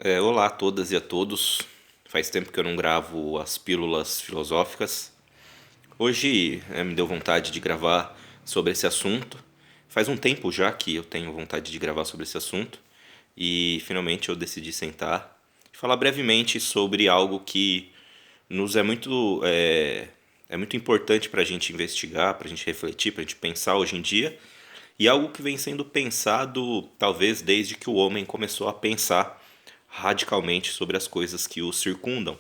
Olá a todas e a todos. Faz tempo que eu não gravo as pílulas filosóficas. Hoje me deu vontade de gravar sobre esse assunto. Faz um tempo já que eu tenho vontade de gravar sobre esse assunto e finalmente eu decidi sentar e falar brevemente sobre algo que nos é muito importante para a gente investigar, para a gente refletir, para a gente pensar hoje em dia, e algo que vem sendo pensado talvez desde que o homem começou a pensar radicalmente sobre as coisas que o circundam,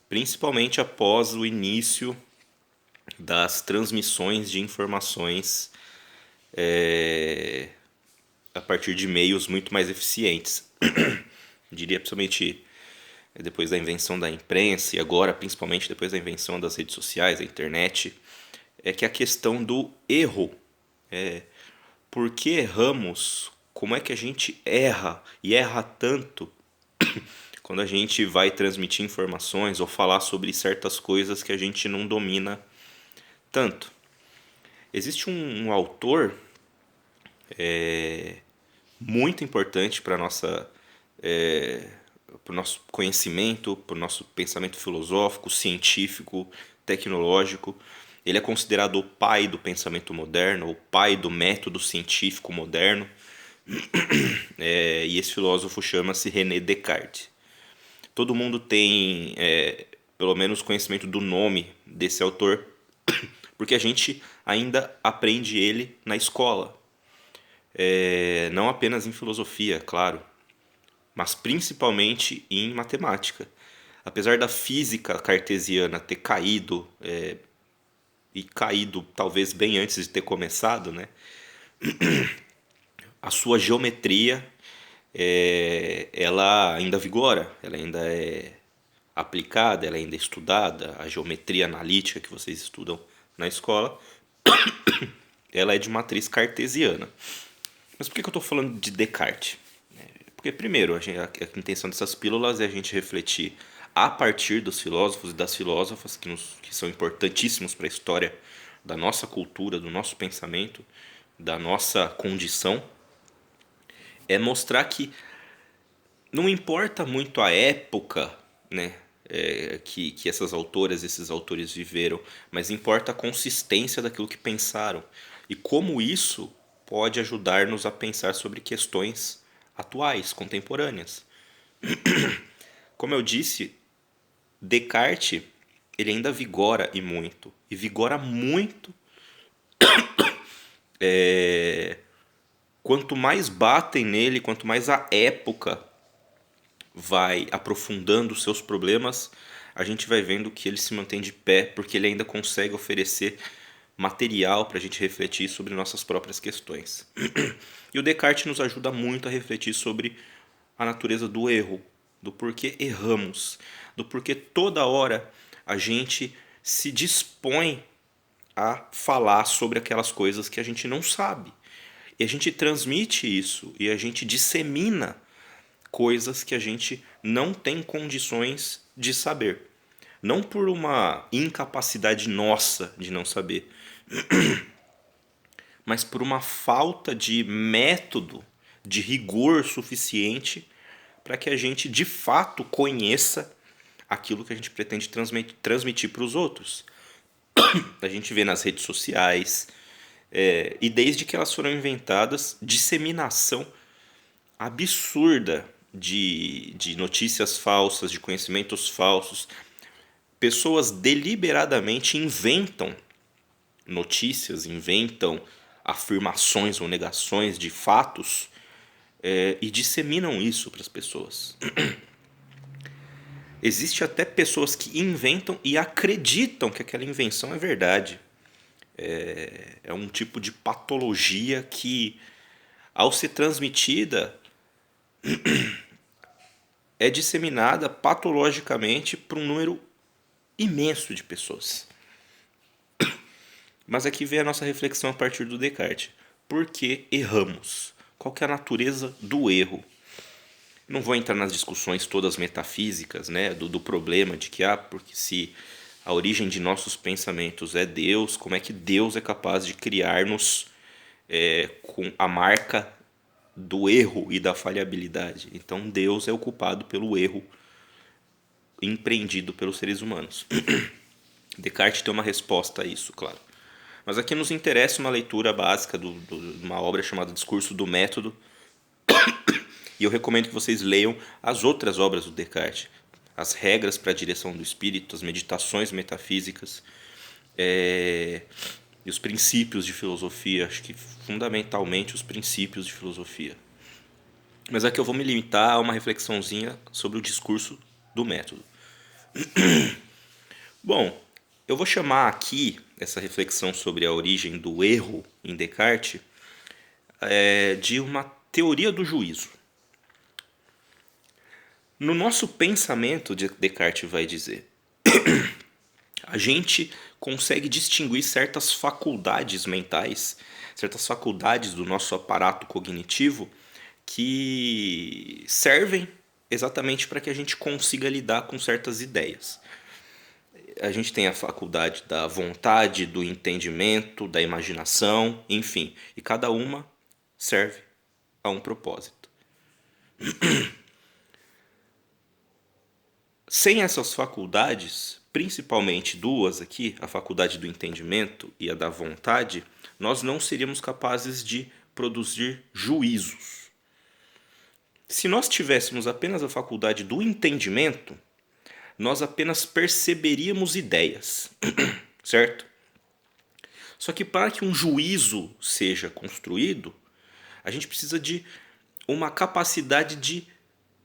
principalmente após o início das transmissões de informações a partir de meios muito mais eficientes. Diria principalmente depois da invenção da imprensa e agora principalmente depois da invenção das redes sociais, da internet, é que a questão do erro. Por que erramos? Como é que a gente erra e erra tanto quando a gente vai transmitir informações ou falar sobre certas coisas que a gente não domina tanto? Existe um autor muito importante para o nosso conhecimento, para o nosso pensamento filosófico, científico, tecnológico. Ele é considerado o pai do pensamento moderno, o pai do método científico moderno. E esse filósofo chama-se René Descartes. Todo mundo tem pelo menos conhecimento do nome desse autor, porque a gente ainda aprende ele na escola. Não apenas em filosofia, claro, mas principalmente em matemática. Apesar da física cartesiana ter caído, e caído talvez bem antes de ter começado, né? A sua geometria ela ainda vigora, ela ainda é aplicada, ela ainda é estudada. A geometria analítica que vocês estudam na escola, ela é de matriz cartesiana. Mas por que eu estou falando de Descartes? Porque, primeiro, a intenção dessas pílulas é a gente refletir a partir dos filósofos e das filósofas que são importantíssimos para a história da nossa cultura, do nosso pensamento, da nossa condição. É mostrar que não importa muito a época, né, que essas autoras, esses autores viveram, mas importa a consistência daquilo que pensaram e como isso pode ajudar-nos a pensar sobre questões atuais, contemporâneas. Como eu disse, Descartes ele ainda vigora e vigora muito. Quanto mais batem nele, quanto mais a época vai aprofundando os seus problemas, a gente vai vendo que ele se mantém de pé, porque ele ainda consegue oferecer material para a gente refletir sobre nossas próprias questões. E o Descartes nos ajuda muito a refletir sobre a natureza do erro, do porquê erramos, do porquê toda hora a gente se dispõe a falar sobre aquelas coisas que a gente não sabe. E a gente transmite isso e a gente dissemina coisas que a gente não tem condições de saber. Não por uma incapacidade nossa de não saber, mas por uma falta de método, de rigor suficiente para que a gente de fato conheça aquilo que a gente pretende transmitir para os outros. A gente vê nas redes sociais, e desde que elas foram inventadas, disseminação absurda de notícias falsas, de conhecimentos falsos. Pessoas deliberadamente inventam notícias, inventam afirmações ou negações de fatos e disseminam isso para as pessoas. Existe até pessoas que inventam e acreditam que aquela invenção é verdade. É um tipo de patologia que, ao ser transmitida, é disseminada patologicamente por um número imenso de pessoas. Mas aqui vem a nossa reflexão a partir do Descartes. Por que erramos? Qual que é a natureza do erro? Não vou entrar nas discussões todas metafísicas, né, do problema de que, porque se a origem de nossos pensamentos é Deus, como é que Deus é capaz de criar-nos com a marca do erro e da falhabilidade. Então Deus é o culpado pelo erro empreendido pelos seres humanos. Descartes tem uma resposta a isso, claro. Mas aqui nos interessa uma leitura básica de uma obra chamada Discurso do Método, e eu recomendo que vocês leiam as outras obras do Descartes, as regras para a direção do espírito, as meditações metafísicas, e os princípios de filosofia, acho que fundamentalmente os princípios de filosofia. Mas aqui eu vou me limitar a uma reflexãozinha sobre o discurso do método. Bom, eu vou chamar aqui essa reflexão sobre a origem do erro em Descartes de uma teoria do juízo. No nosso pensamento, Descartes vai dizer, a gente consegue distinguir certas faculdades mentais, certas faculdades do nosso aparato cognitivo que servem exatamente para que a gente consiga lidar com certas ideias. A gente tem a faculdade da vontade, do entendimento, da imaginação, enfim, e cada uma serve a um propósito. Sem essas faculdades, principalmente duas aqui, a faculdade do entendimento e a da vontade, nós não seríamos capazes de produzir juízos. Se nós tivéssemos apenas a faculdade do entendimento, nós apenas perceberíamos ideias, certo? Só que para que um juízo seja construído, a gente precisa de uma capacidade de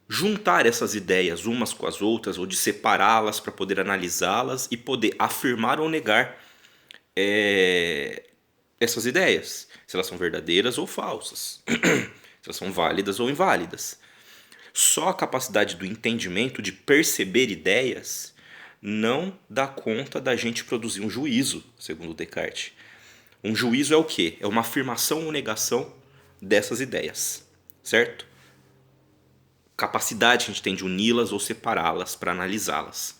juntar essas ideias umas com as outras, ou de separá-las para poder analisá-las e poder afirmar ou negar essas ideias, se elas são verdadeiras ou falsas, se elas são válidas ou inválidas. Só a capacidade do entendimento, de perceber ideias, não dá conta da gente produzir um juízo, segundo Descartes. Um juízo é o quê? É uma afirmação ou negação dessas ideias, certo? Capacidade que a gente tem de uni-las ou separá-las para analisá-las.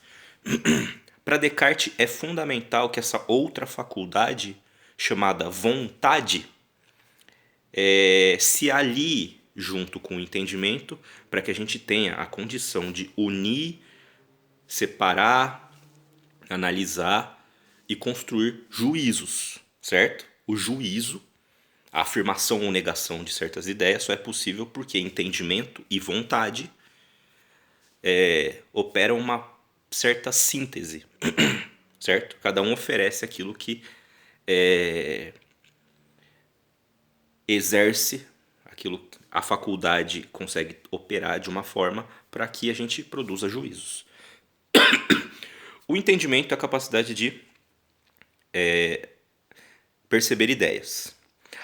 Para Descartes é fundamental que essa outra faculdade, chamada vontade, se alie junto com o entendimento para que a gente tenha a condição de unir, separar, analisar e construir juízos, certo? O juízo, a afirmação ou negação de certas ideias só é possível porque entendimento e vontade operam uma certa síntese, certo? Cada um oferece aquilo que exerce, aquilo a faculdade consegue operar de uma forma para que a gente produza juízos. O entendimento é a capacidade de perceber ideias.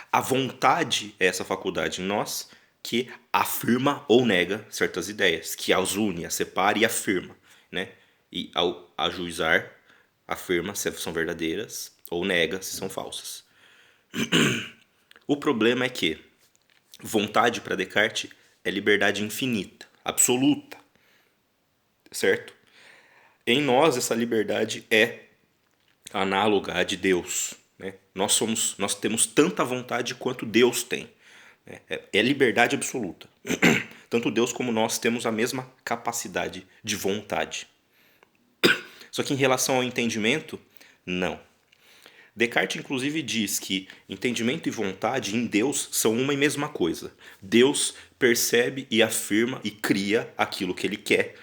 A vontade é essa faculdade em nós que afirma ou nega certas ideias, que as une, as separa e afirma, né? E ao ajuizar, afirma se são verdadeiras ou nega se são falsas. O problema é que vontade para Descartes é liberdade infinita, absoluta, certo? Em nós essa liberdade é análoga à de Deus, né? Nós temos tanta vontade quanto Deus tem. É liberdade absoluta. Tanto Deus como nós temos a mesma capacidade de vontade. Só que em relação ao entendimento, não. Descartes, inclusive, diz que entendimento e vontade em Deus são uma e mesma coisa. Deus percebe e afirma e cria aquilo que ele quer,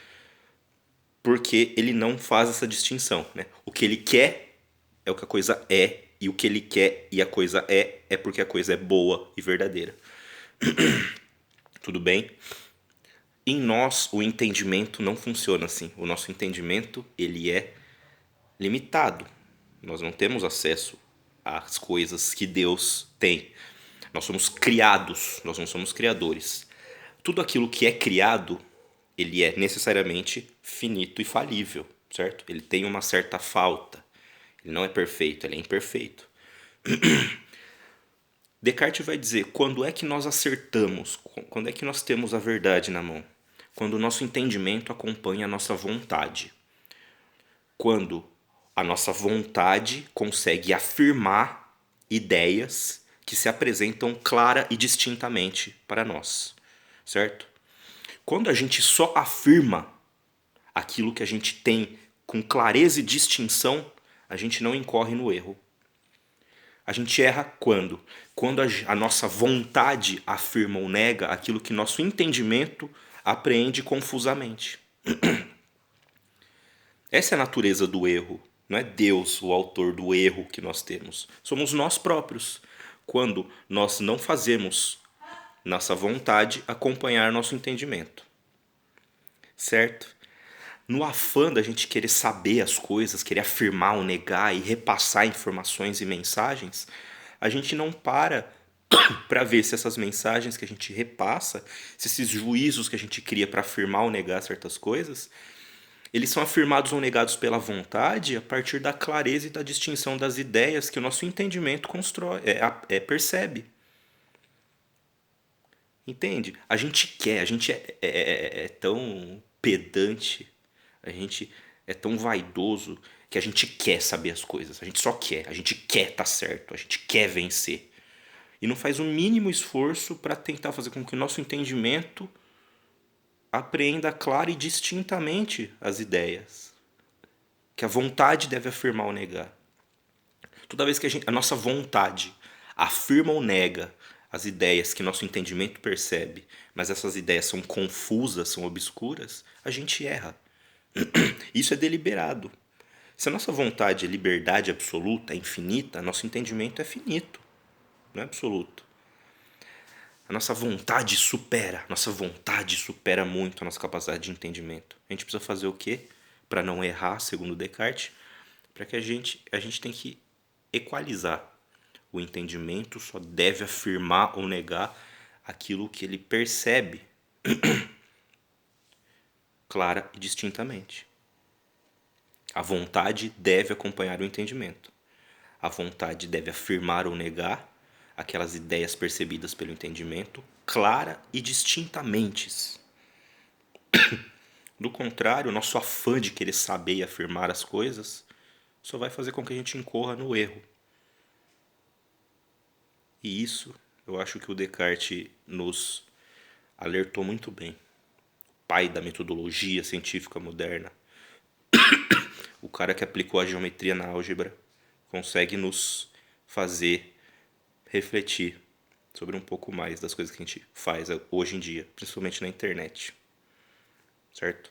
porque ele não faz essa distinção, né? O que ele quer é o que a coisa é, e o que ele quer e a coisa é porque a coisa é boa e verdadeira. Tudo bem? Em nós, o entendimento não funciona assim. O nosso entendimento, ele é limitado. Nós não temos acesso às coisas que Deus tem. Nós somos criados, nós não somos criadores. Tudo aquilo que é criado, ele é necessariamente finito e falível, certo? Ele tem uma certa falta. Ele não é perfeito, ele é imperfeito. Descartes vai dizer, quando é que nós acertamos? Quando é que nós temos a verdade na mão? Quando o nosso entendimento acompanha a nossa vontade. Quando a nossa vontade consegue afirmar ideias que se apresentam clara e distintamente para nós, certo? Quando a gente só afirma aquilo que a gente tem com clareza e distinção, a gente não incorre no erro. A gente erra quando? Quando a nossa vontade afirma ou nega aquilo que nosso entendimento apreende confusamente. Essa é a natureza do erro. Não é Deus o autor do erro que nós temos. Somos nós próprios. Quando nós não fazemos nossa vontade acompanhar nosso entendimento. Certo? No afã da gente querer saber as coisas, querer afirmar ou negar e repassar informações e mensagens, a gente não para ver se essas mensagens que a gente repassa, se esses juízos que a gente cria para afirmar ou negar certas coisas, eles são afirmados ou negados pela vontade a partir da clareza e da distinção das ideias que o nosso entendimento constrói, percebe. Entende? A gente quer, a gente é tão pedante, a gente é tão vaidoso que a gente quer saber as coisas. A gente só quer, a gente quer estar certo, a gente quer vencer. E não faz o mínimo esforço para tentar fazer com que o nosso entendimento apreenda clara e distintamente as ideias. Que a vontade deve afirmar ou negar. Toda vez que a nossa vontade afirma ou nega as ideias que nosso entendimento percebe, mas essas ideias são confusas, são obscuras, a gente erra. Isso é deliberado. Se a nossa vontade é liberdade absoluta, é infinita, nosso entendimento é finito, não é absoluto. A nossa vontade supera muito a nossa capacidade de entendimento. A gente precisa fazer o quê? Para não errar, segundo Descartes, para que a gente tem que equalizar. O entendimento só deve afirmar ou negar aquilo que ele percebe clara e distintamente. A vontade deve acompanhar o entendimento. A vontade deve afirmar ou negar aquelas ideias percebidas pelo entendimento clara e distintamente. Do contrário, o nosso afã de querer saber e afirmar as coisas só vai fazer com que a gente incorra no erro. E isso eu acho que o Descartes nos alertou muito bem. Pai da metodologia científica moderna. O cara que aplicou a geometria na álgebra consegue nos fazer refletir sobre um pouco mais das coisas que a gente faz hoje em dia, principalmente na internet. Certo?